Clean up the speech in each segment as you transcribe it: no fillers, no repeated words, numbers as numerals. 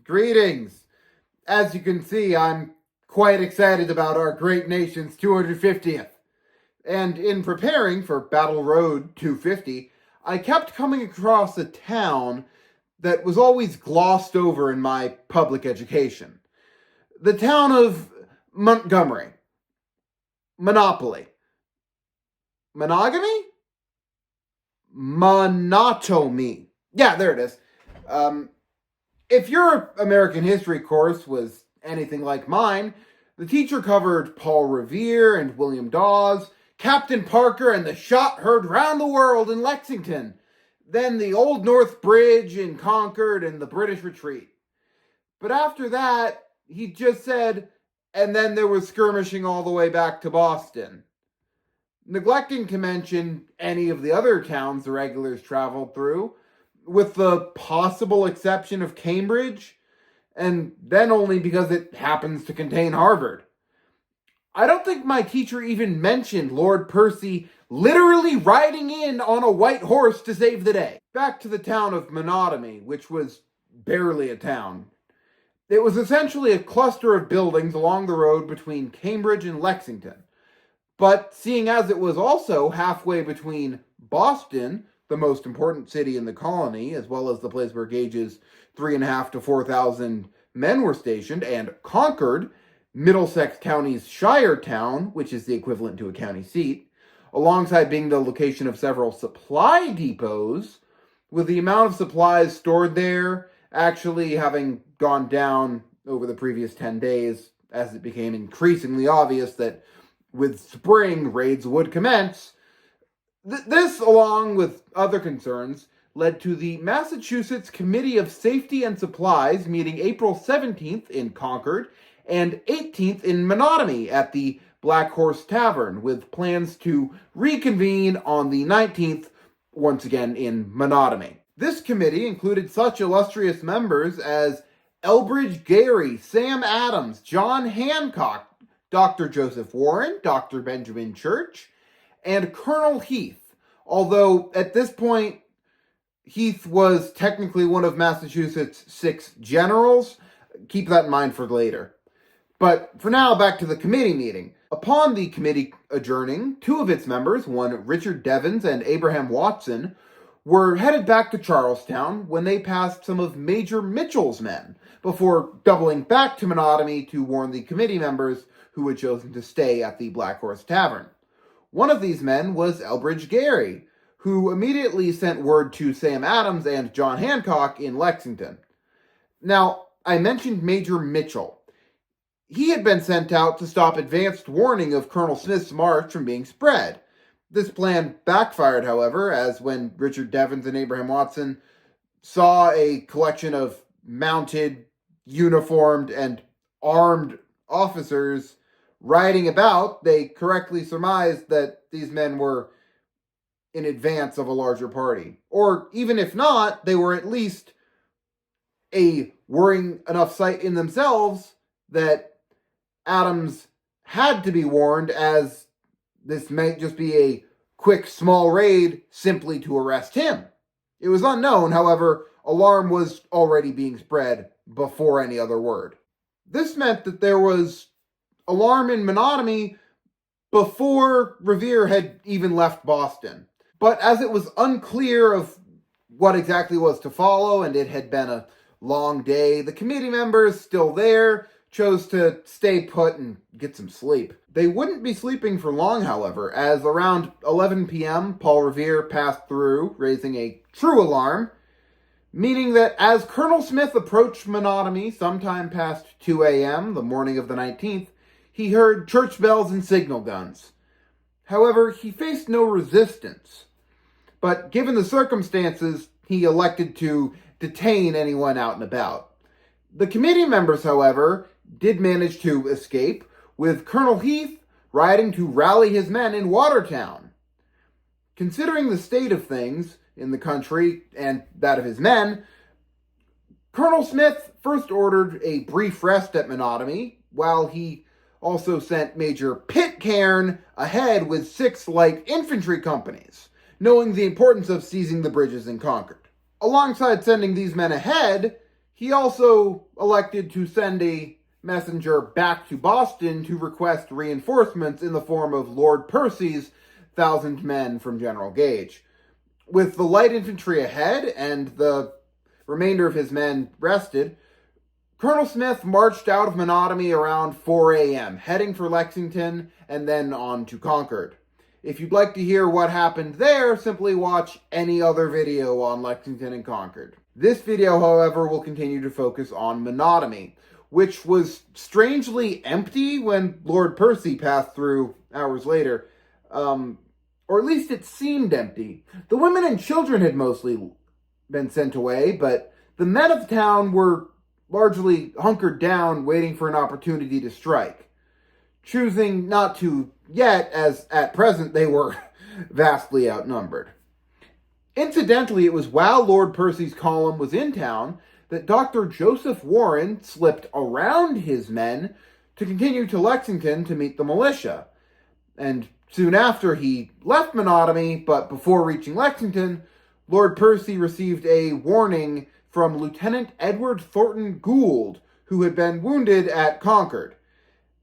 Greetings. As you can see, I'm quite excited about our great nation's 250th. And in preparing for Battle Road 250, I kept coming across a town that was always glossed over in my public education. The town of Montgomery. Monopoly. Monogamy? Menotomy. Yeah, there it is. If your American history course was anything like mine, the teacher covered Paul Revere and William Dawes, Captain Parker and the shot heard round the world in Lexington, then the Old North Bridge in Concord and the British retreat. But after that, he just said, and then there was skirmishing all the way back to Boston, neglecting to mention any of the other towns the regulars traveled through, with the possible exception of Cambridge, and then only because it happens to contain Harvard. I don't think my teacher even mentioned Lord Percy literally riding in on a white horse to save the day. Back to the town of Menotomy, which was barely a town. It was essentially a cluster of buildings along the road between Cambridge and Lexington. But seeing as it was also halfway between Boston, the most important city in the colony, as well as the place where Gage's 3,500 to 4,000 men were stationed, and Concord, Middlesex County's shire town, which is the equivalent to a county seat, alongside being the location of several supply depots, with the amount of supplies stored there actually having gone down over the previous 10 days, as it became increasingly obvious that with spring, raids would commence. This, along with other concerns, led to the Massachusetts Committee of Safety and Supplies meeting April 17th in Concord and 18th in Menotomy at the Black Horse Tavern, with plans to reconvene on the 19th, once again in Menotomy. This committee included such illustrious members as Elbridge Gerry, Sam Adams, John Hancock, Dr. Joseph Warren, Dr. Benjamin Church, and Colonel Heath, although at this point, Heath was technically one of Massachusetts' 6 generals. Keep that in mind for later. But for now, back to the committee meeting. Upon the committee adjourning, 2 of its members, one Richard Devens and Abraham Watson, were headed back to Charlestown when they passed some of Major Mitchell's men, before doubling back to Menotomy to warn the committee members who had chosen to stay at the Black Horse Tavern. One of these men was Elbridge Gerry, who immediately sent word to Sam Adams and John Hancock in Lexington. Now, I mentioned Major Mitchell. He had been sent out to stop advanced warning of Colonel Smith's march from being spread. This plan backfired, however, as when Richard Devens and Abraham Watson saw a collection of mounted, uniformed, and armed officers riding about, they correctly surmised that these men were in advance of a larger party. Or even if not, they were at least a worrying enough sight in themselves that Adams had to be warned, as this might just be a quick small raid simply to arrest him. It was unknown, however, alarm was already being spread before any other word. This meant that there was alarm in Menotomy before Revere had even left Boston. But as it was unclear of what exactly was to follow, and it had been a long day, the committee members, still there, chose to stay put and get some sleep. They wouldn't be sleeping for long, however, as around 11 p.m., Paul Revere passed through, raising a true alarm, meaning that as Colonel Smith approached Menotomy sometime past 2 a.m., the morning of the 19th, he heard church bells and signal guns. However, he faced no resistance. But given the circumstances, he elected to detain anyone out and about. The committee members, however, did manage to escape, with Colonel Heath riding to rally his men in Watertown. Considering the state of things in the country and that of his men, Colonel Smith first ordered a brief rest at Menotomy, while he also sent Major Pitcairn ahead with 6 light infantry companies, knowing the importance of seizing the bridges in Concord. Alongside sending these men ahead, He also elected to send a messenger back to Boston to request reinforcements in the form of Lord Percy's 1,000 men from General Gage. With the light infantry ahead and the remainder of his men rested, Colonel Smith marched out of Menotomy around 4 a.m., heading for Lexington and then on to Concord. If you'd like to hear what happened there, simply watch any other video on Lexington and Concord. This video, however, will continue to focus on Menotomy, which was strangely empty when Lord Percy passed through hours later. Or at least it seemed empty. The women and children had mostly been sent away, but the men of the town were largely hunkered down, waiting for an opportunity to strike, choosing not to yet, as at present they were vastly outnumbered. Incidentally, it was while Lord Percy's column was in town that Dr. Joseph Warren slipped around his men to continue to Lexington to meet the militia. And soon after, he left Menotomy, but before reaching Lexington, Lord Percy received a warning from Lieutenant Edward Thornton Gould, who had been wounded at Concord,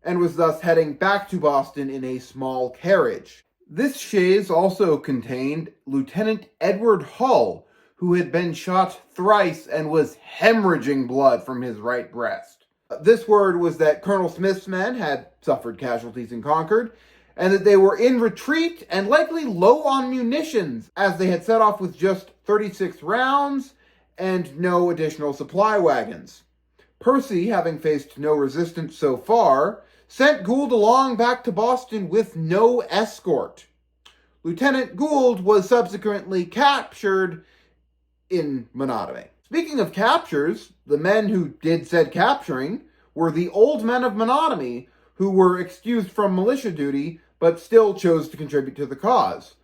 and was thus heading back to Boston in a small carriage. This chaise also contained Lieutenant Edward Hull, who had been shot thrice and was hemorrhaging blood from his right breast. This word was that Colonel Smith's men had suffered casualties in Concord, and that they were in retreat and likely low on munitions, as they had set off with just 36 rounds and no additional supply wagons. Percy, having faced no resistance so far, sent Gould along back to Boston with no escort. Lieutenant Gould was subsequently captured in Menotomy. Speaking of captures, the men who did said capturing were the old men of Menotomy, who were excused from militia duty but still chose to contribute to the cause.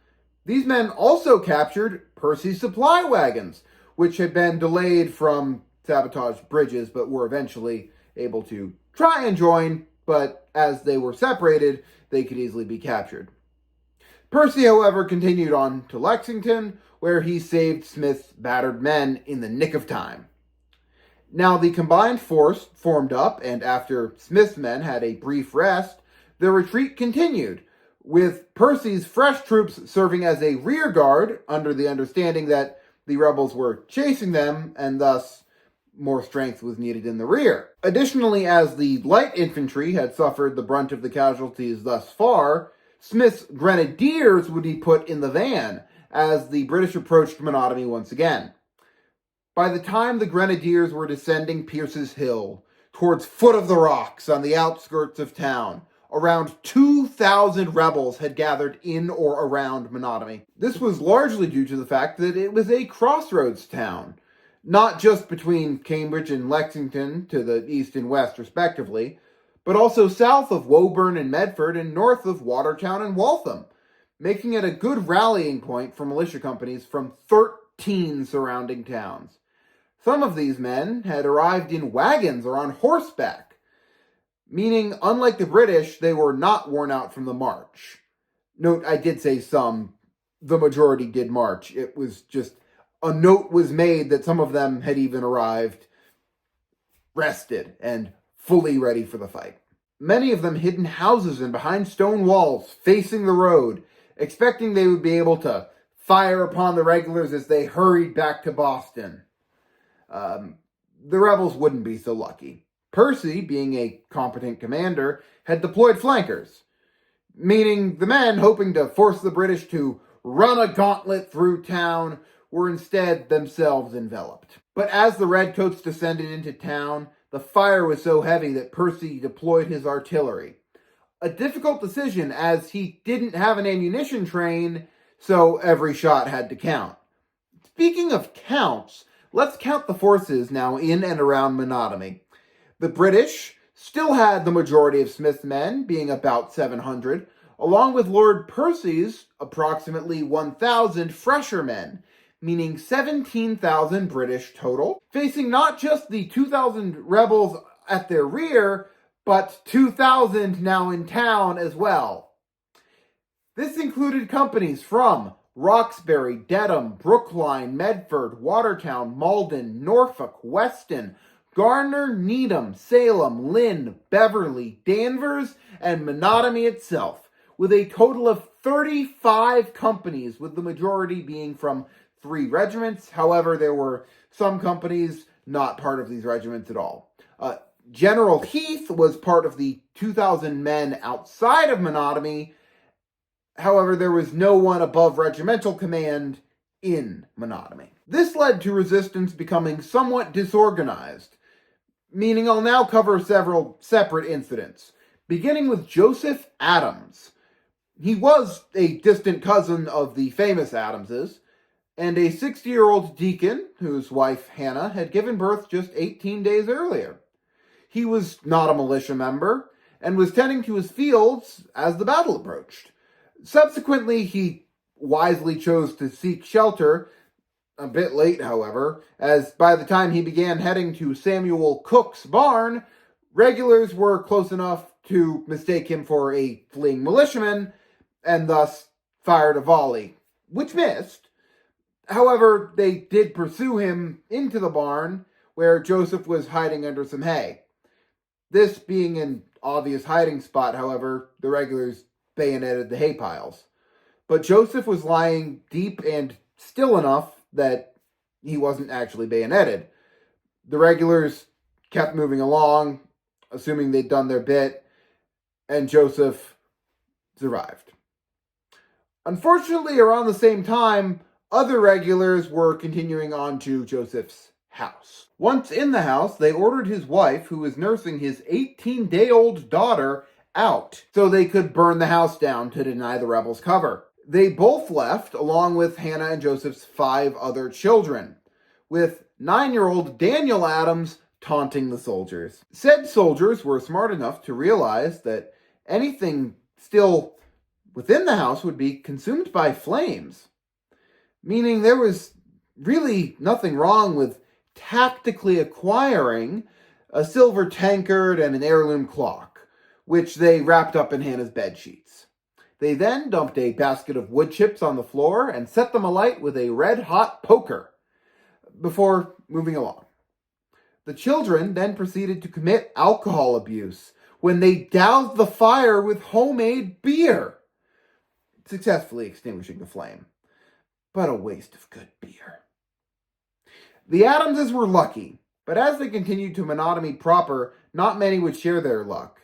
These men also captured Percy's supply wagons, which had been delayed from sabotaged bridges, but were eventually able to try and join, but as they were separated, they could easily be captured. Percy, however, continued on to Lexington, where he saved Smith's battered men in the nick of time. Now, the combined force formed up, and after Smith's men had a brief rest, the retreat continued, with Percy's fresh troops serving as a rear guard, under the understanding that the rebels were chasing them, and thus more strength was needed in the rear. Additionally, as the light infantry had suffered the brunt of the casualties thus far, Smith's grenadiers would be put in the van as the British approached Menotomy once again. By the time the grenadiers were descending Pierce's Hill, towards Foot of the Rocks on the outskirts of town, around 2,000 rebels had gathered in or around Menotomy. This was largely due to the fact that it was a crossroads town, not just between Cambridge and Lexington to the east and west respectively, but also south of Woburn and Medford and north of Watertown and Waltham, making it a good rallying point for militia companies from 13 surrounding towns. Some of these men had arrived in wagons or on horseback, meaning, unlike the British, they were not worn out from the march. Note, I did say some. The majority did march. It was just, a note was made that some of them had even arrived rested and fully ready for the fight. Many of them hid in houses and behind stone walls, facing the road, expecting they would be able to fire upon the regulars as they hurried back to Boston. The rebels wouldn't be so lucky. Percy, being a competent commander, had deployed flankers, meaning the men hoping to force the British to run a gauntlet through town were instead themselves enveloped. But as the redcoats descended into town, the fire was so heavy that Percy deployed his artillery. A difficult decision, as he didn't have an ammunition train, so every shot had to count. Speaking of counts, let's count the forces now in and around Menotomy. The British still had the majority of Smith's men, being about 700, along with Lord Percy's approximately 1,000 fresher men, meaning 17,000 British total, facing not just the 2,000 rebels at their rear, but 2,000 now in town as well. This included companies from Roxbury, Dedham, Brookline, Medford, Watertown, Malden, Norfolk, Weston, Garner, Needham, Salem, Lynn, Beverly, Danvers, and Menotomy itself, with a total of 35 companies, with the majority being from 3 regiments. However, there were some companies not part of these regiments at all. General Heath was part of the 2,000 men outside of Menotomy. However, there was no one above regimental command in Menotomy. This led to resistance becoming somewhat disorganized, meaning I'll now cover several separate incidents, beginning with Joseph Adams. He was a distant cousin of the famous Adamses, and a 60-year-old deacon whose wife, Hannah, had given birth just 18 days earlier. He was not a militia member, and was tending to his fields as the battle approached. Subsequently, he wisely chose to seek shelter, a bit late, however, as by the time he began heading to Samuel Cook's barn, regulars were close enough to mistake him for a fleeing militiaman, and thus fired a volley, which missed. However, they did pursue him into the barn, where Joseph was hiding under some hay. This being an obvious hiding spot, however, the regulars bayoneted the hay piles. But Joseph was lying deep and still enough that he wasn't actually bayoneted. The regulars kept moving along, assuming they'd done their bit, and Joseph survived. Unfortunately, around the same time, other regulars were continuing on to Joseph's house. Once in the house, they ordered his wife, who was nursing his 18-day-old daughter, out so they could burn the house down to deny the rebels cover. They both left, along with Hannah and Joseph's 5 other children, with 9-year-old Daniel Adams taunting the soldiers. Said soldiers were smart enough to realize that anything still within the house would be consumed by flames, meaning there was really nothing wrong with tactically acquiring a silver tankard and an heirloom clock, which they wrapped up in Hannah's bed sheets. They then dumped a basket of wood chips on the floor and set them alight with a red-hot poker before moving along. The children then proceeded to commit alcohol abuse when they doused the fire with homemade beer, successfully extinguishing the flame. But a waste of good beer. The Adamses were lucky, but as they continued to Menotomy proper, not many would share their luck.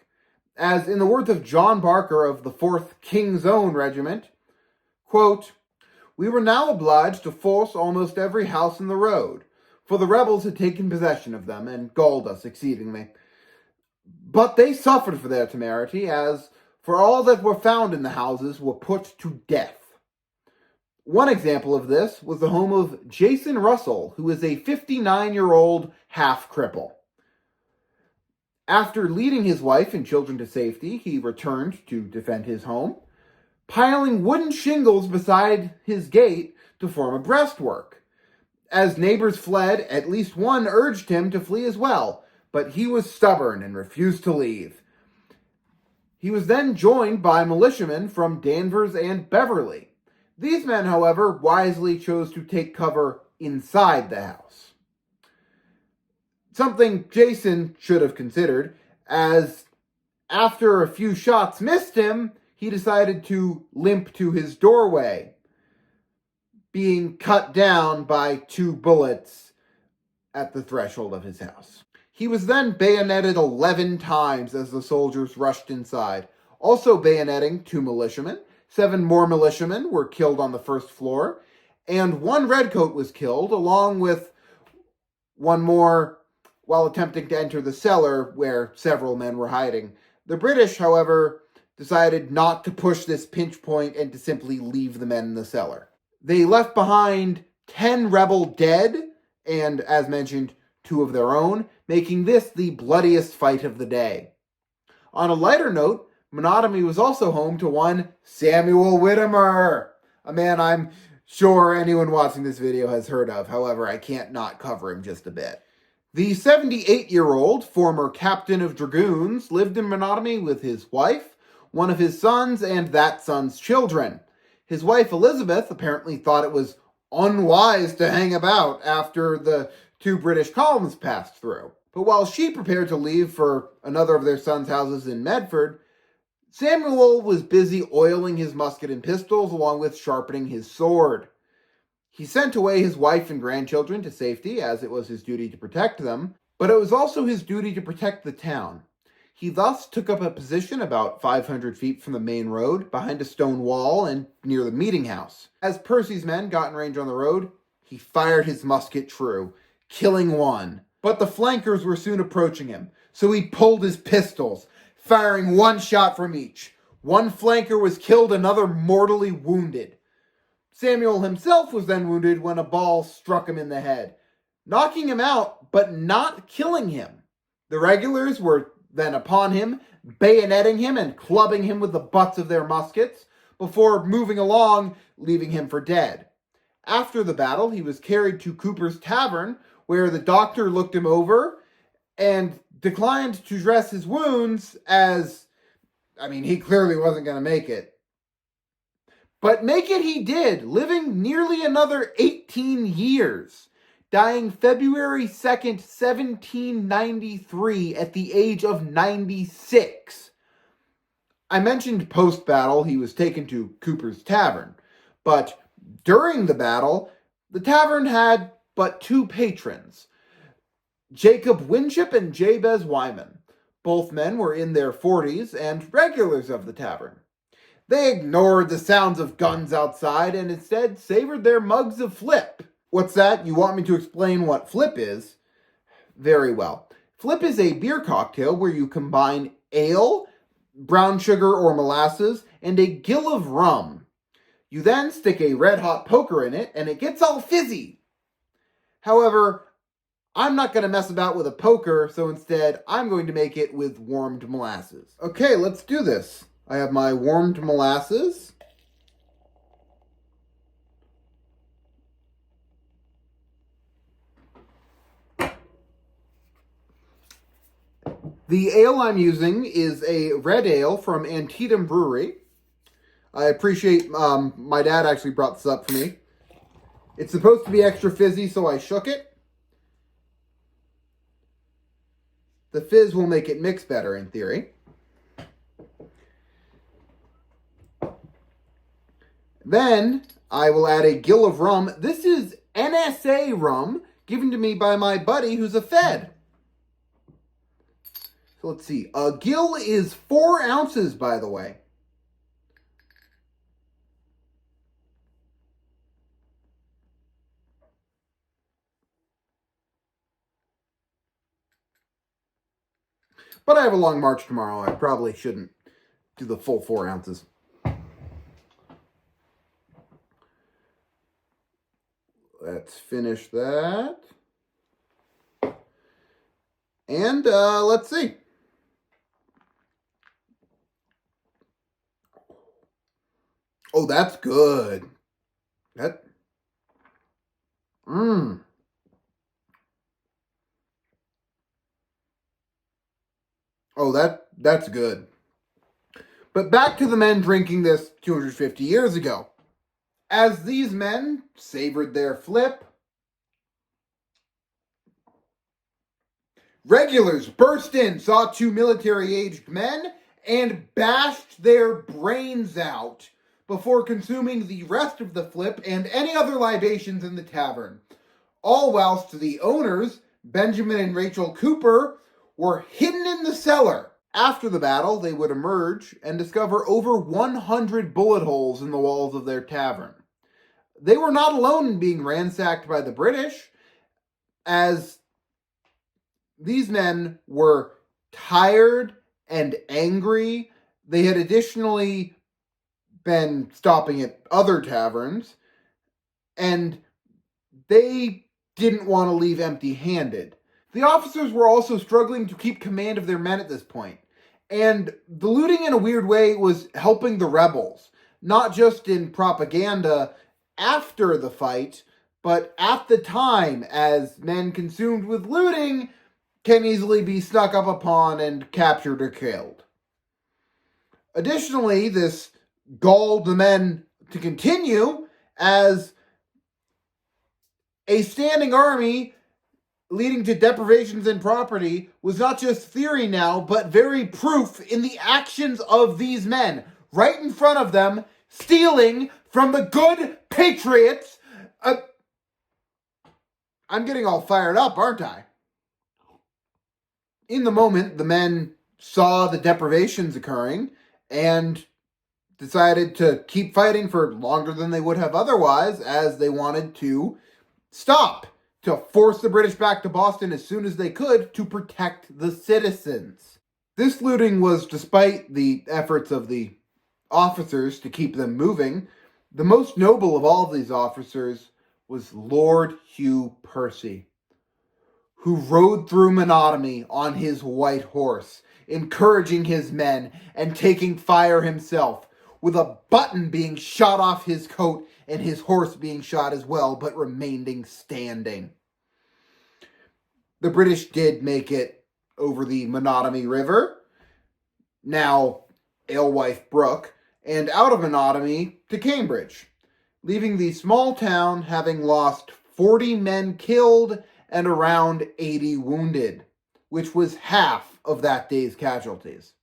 As in the words of John Barker of the 4th King's Own Regiment, quote, "We were now obliged to force almost every house in the road, for the rebels had taken possession of them and galled us exceedingly. But they suffered for their temerity, as for all that were found in the houses were put to death." One example of this was the home of Jason Russell, who is a 59-year-old half-cripple. After leading his wife and children to safety, he returned to defend his home, piling wooden shingles beside his gate to form a breastwork. As neighbors fled, at least one urged him to flee as well, but he was stubborn and refused to leave. He was then joined by militiamen from Danvers and Beverly. These men, however, wisely chose to take cover inside the house. Something Jason should have considered, as after a few shots missed him, he decided to limp to his doorway, being cut down by 2 bullets at the threshold of his house. He was then bayoneted 11 times as the soldiers rushed inside, also bayoneting 2 militiamen. 7 more militiamen were killed on the first floor, and 1 redcoat was killed, along with 1 more while attempting to enter the cellar where several men were hiding. The British, however, decided not to push this pinch point and to simply leave the men in the cellar. They left behind 10 rebel dead, and, as mentioned, 2 of their own, making this the bloodiest fight of the day. On a lighter note, Menotomy was also home to one Samuel Whittimer, a man I'm sure anyone watching this video has heard of. However, I can't not cover him just a bit. The 78-year-old former captain of dragoons lived in Menotomy with his wife, one of his sons, and that son's children. His wife Elizabeth apparently thought it was unwise to hang about after the two British columns passed through. But while she prepared to leave for another of their sons' houses in Medford, Samuel was busy oiling his musket and pistols along with sharpening his sword. He sent away his wife and grandchildren to safety, as it was his duty to protect them, but it was also his duty to protect the town. He thus took up a position about 500 feet from the main road, behind a stone wall and near the meeting house. As Percy's men got in range on the road, he fired his musket true, killing one. But the flankers were soon approaching him, so he pulled his pistols, firing one shot from each. One flanker was killed, another mortally wounded. Samuel himself was then wounded when a ball struck him in the head, knocking him out, but not killing him. The regulars were then upon him, bayoneting him and clubbing him with the butts of their muskets, before moving along, leaving him for dead. After the battle, he was carried to Cooper's Tavern, where the doctor looked him over and declined to dress his wounds as, he clearly wasn't going to make it. But make it he did, living nearly another 18 years, dying February 2nd, 1793 at the age of 96. I mentioned post-battle he was taken to Cooper's Tavern, but during the battle, the tavern had but two patrons, Jacob Winship and Jabez Wyman. Both men were in their 40s and regulars of the tavern. They ignored the sounds of guns outside and instead savored their mugs of flip. What's that? You want me to explain what flip is? Very well. Flip is a beer cocktail where you combine ale, brown sugar or molasses, and a gill of rum. You then stick a red-hot poker in it, and it gets all fizzy. However, I'm not going to mess about with a poker, so instead, I'm going to make it with warmed molasses. Okay, let's do this. I have my warmed molasses. The ale I'm using is a red ale from Antietam Brewery. I appreciate my dad actually brought this up for me. It's supposed to be extra fizzy, so I shook it. The fizz will make it mix better, in theory. Then I will add a gill of rum. This is NSA rum, given to me by my buddy who's a Fed. So let's see. A gill is 4 ounces, by the way. But I have a long march tomorrow. I probably shouldn't do the full 4 ounces. Let's finish that. And let's see. Oh, that's good. Oh, that's good. But back to the men drinking this 250 years ago. As these men savored their flip, regulars burst in, saw 2 military-aged men, and bashed their brains out before consuming the rest of the flip and any other libations in the tavern. All whilst the owners, Benjamin and Rachel Cooper, were hidden in the cellar. After the battle, they would emerge and discover over 100 bullet holes in the walls of their tavern. They were not alone in being ransacked by the British, as these men were tired and angry. They had additionally been stopping at other taverns, and they didn't want to leave empty-handed. The officers were also struggling to keep command of their men at this point, and the looting in a weird way was helping the rebels, not just in propaganda after the fight, but at the time, as men consumed with looting can easily be snuck up upon and captured or killed. Additionally, this galled the men to continue as a standing army leading to deprivations in property was not just theory now, but very proof in the actions of these men, right in front of them, stealing from the good patriots. I'm getting all fired up, aren't I? In the moment, the men saw the deprivations occurring and decided to keep fighting for longer than they would have otherwise, as they wanted to stop, to force the British back to Boston as soon as they could to protect the citizens. This looting was, despite the efforts of the officers to keep them moving, the most noble of all of these officers was Lord Hugh Percy, who rode through Menotomy on his white horse, encouraging his men and taking fire himself, with a button being shot off his coat and his horse being shot as well, but remaining standing. The British did make it over the Menotomy River, now Alewife Brook, and out of Menotomy to Cambridge, leaving the small town having lost 40 men killed and around 80 wounded, which was half of that day's casualties.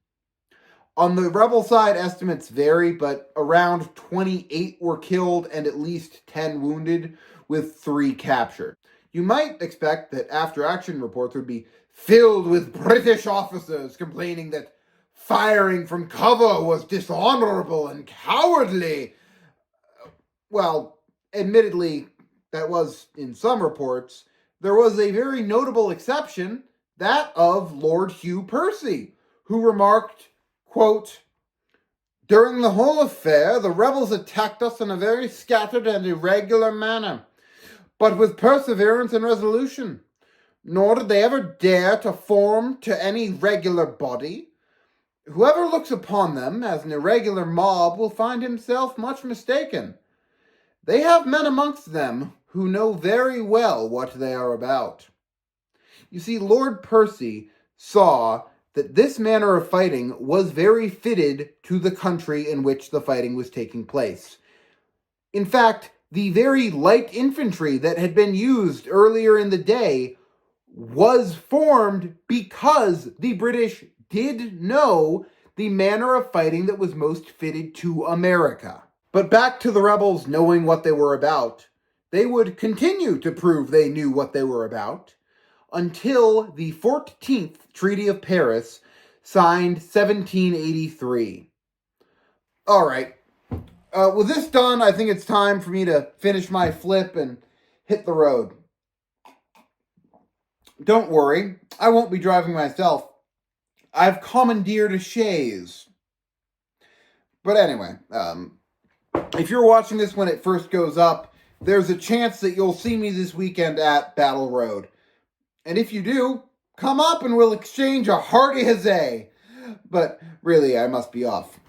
On the rebel side, estimates vary, but around 28 were killed and at least 10 wounded, with 3 captured. You might expect that after-action reports would be filled with British officers complaining that firing from cover was dishonorable and cowardly. Well, admittedly, that was in some reports. There was a very notable exception, that of Lord Hugh Percy, who remarked, quote, "During the whole affair, the rebels attacked us in a very scattered and irregular manner, but with perseverance and resolution. Nor did they ever dare to form to any regular body. Whoever looks upon them as an irregular mob will find himself much mistaken. They have men amongst them who know very well what they are about." You see, Lord Percy saw that this manner of fighting was very fitted to the country in which the fighting was taking place. In fact, the very light infantry that had been used earlier in the day was formed because the British did know the manner of fighting that was most fitted to America. But back to the rebels knowing what they were about. They would continue to prove they knew what they were about until the 14th Treaty of Paris, signed 1783. All right. With this done, I think it's time for me to finish my flip and hit the road. Don't worry, I won't be driving myself. I've commandeered a chaise. But anyway, if you're watching this when it first goes up, there's a chance that you'll see me this weekend at Battle Road. And if you do, come up and we'll exchange a hearty huzzah. But really, I must be off.